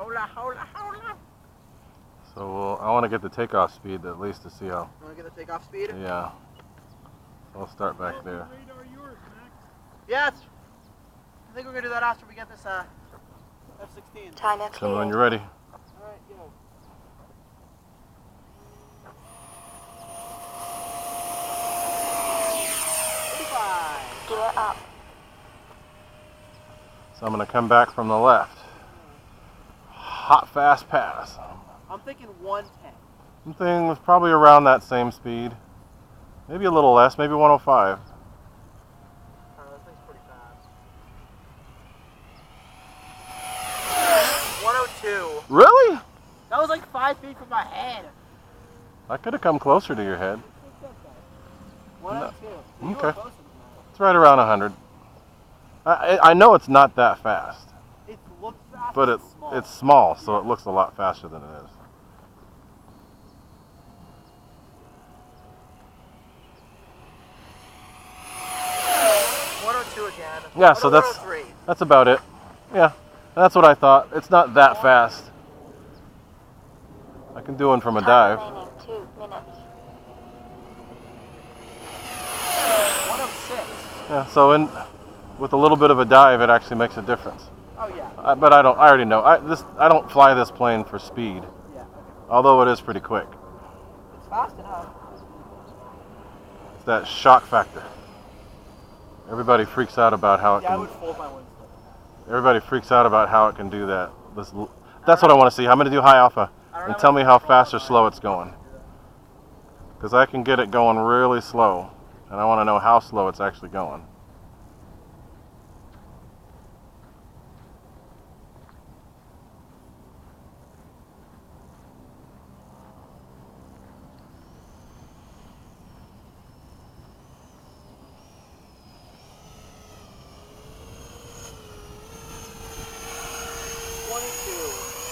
Hola, hola, hola. So I want to get the takeoff speed at least to see how. You want to get the takeoff speed? Yeah. I'll start back there. Yes. I think we're gonna do that after we get this F-16. China Tell me when cleared. you're ready. All right, go. Gear up. So I'm going to come back from the left. Hot, fast pass. I'm thinking 110. Something was probably around that same speed. Maybe a little less, maybe 105. That thing's pretty fast. 102. Really? That was like 5 feet from my head. I could have come closer to your head. 102. You were Okay. closer than that. It's right around 100. I know it's not that fast, It looks fast, but it's small. it's small, so it looks a lot faster than it is. Again. Yeah, so that's about it. Yeah, that's what I thought. It's not that fast. I can do one from a dive. Remaining 2 minutes. 106. Yeah, so with a little bit of a dive, it actually makes a difference. Oh yeah. But I already know. I don't fly this plane for speed. Yeah. Although it is pretty quick. It's fast enough. It's that shock factor. Everybody freaks out about how it Yeah, I can. would fold my wings. Everybody freaks out about how it can do that. That's what I want to see. I'm going to do high alpha and tell me how fast or slow it's going. Because I can get it going really slow, and I want to know how slow it's actually going.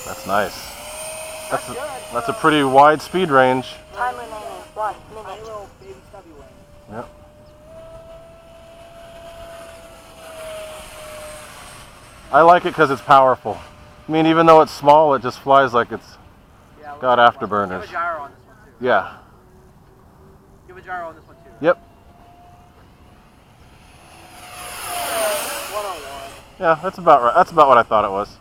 That's nice. That's a pretty wide speed range. Time remaining 1 minute. Little baby stubby wing. Yep. I like it because it's powerful. I mean, even though it's small, it just flies like it's got afterburners. Give a gyro on this one too. Yeah. Give a gyro on this one too. Yep. 101. Yeah, that's about right. That's about what I thought it was.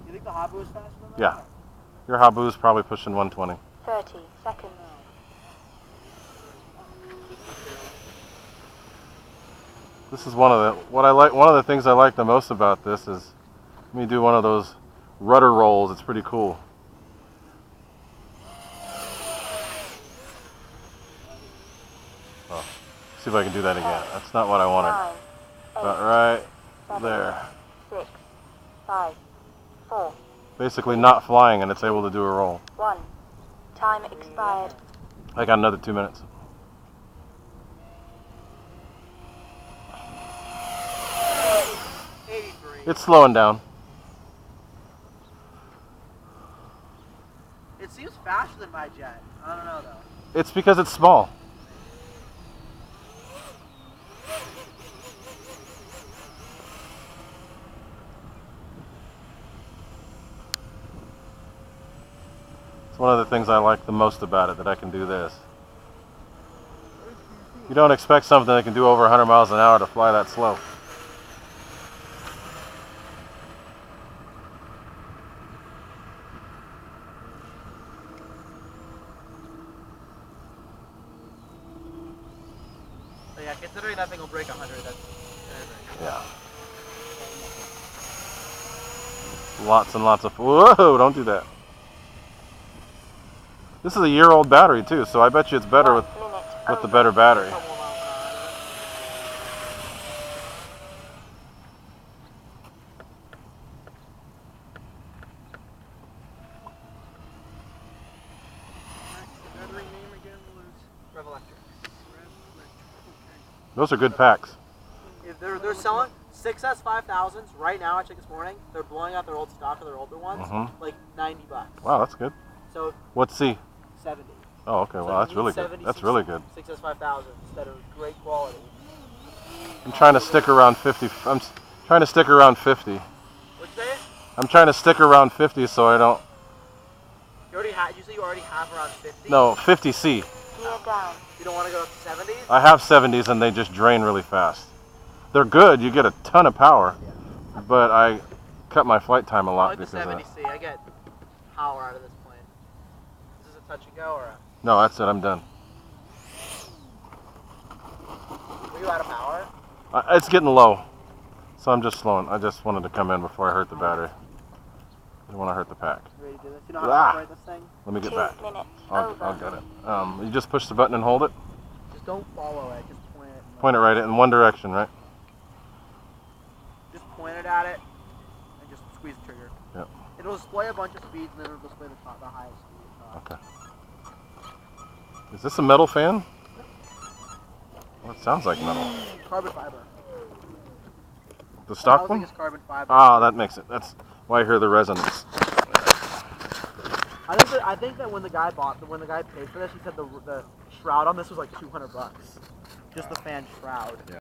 You think the Habu is faster than that? Yeah. Your Habu's probably pushing 120. 30 seconds. This is one of the things I like the most about this is let me do one of those rudder rolls. It's pretty cool. Oh, see if I can do that again. That's not what I wanted. 9, 8, But right 7, there. 6, 5, 4, Basically not flying, and it's able to do a roll. 1. Time expired. I got another 2 minutes. It's slowing down. It seems faster than my jet. I don't know though. It's because it's small. It's one of the things I like the most about it, that I can do this. You don't expect something that can do over 100 miles an hour to fly that slow. But yeah, considering that thing will break 100, that's very Yeah. Lots and lots of... Whoa, don't do that. This is a year-old battery, too, so I bet you it's better with the better battery. Those are good packs. They're selling 6S 5000s right now. I checked this morning. They're blowing out their old stock of their older ones, like $90. Wow, that's good. So what's C? 70. Oh, okay. Well, that's really good. That's really good. 6S 5000s that are great quality. I'm trying to stick around 50. I'm trying to stick around 50. What'd you say? I'm trying to stick around 50 so I don't. You already had. You say you already have around 50. No, 50C. Gear down. You don't want to go up to 70s. I have 70s and they just drain really fast. They're good. You get a ton of power, but I cut my flight time a I lot like the because of 70C. I get power out of this plane. Is this a touch and go or? No, that's it. I'm done. Were you out of power? It's getting low, so I'm just slowing. I just wanted to come in before I hurt the battery. I don't want to hurt the pack. You ready to do this? You know how to operate this thing? Let me get 2 back. minutes I'll over. get it. You just push the button and hold it. Just don't follow it. Just point it. Point it right in one direction, right? Just point it at it and just squeeze the trigger. Yep. It'll display a bunch of speeds and then it'll display the highest speed. Okay. Is this a metal fan? Well, it sounds like metal. Carbon fiber. The stock Housing one? is carbon fiber. Ah, that makes it. That's why I hear the resonance. I think that when the guy paid for this, he said the shroud on this was like $200. Just the fan shroud. Yeah.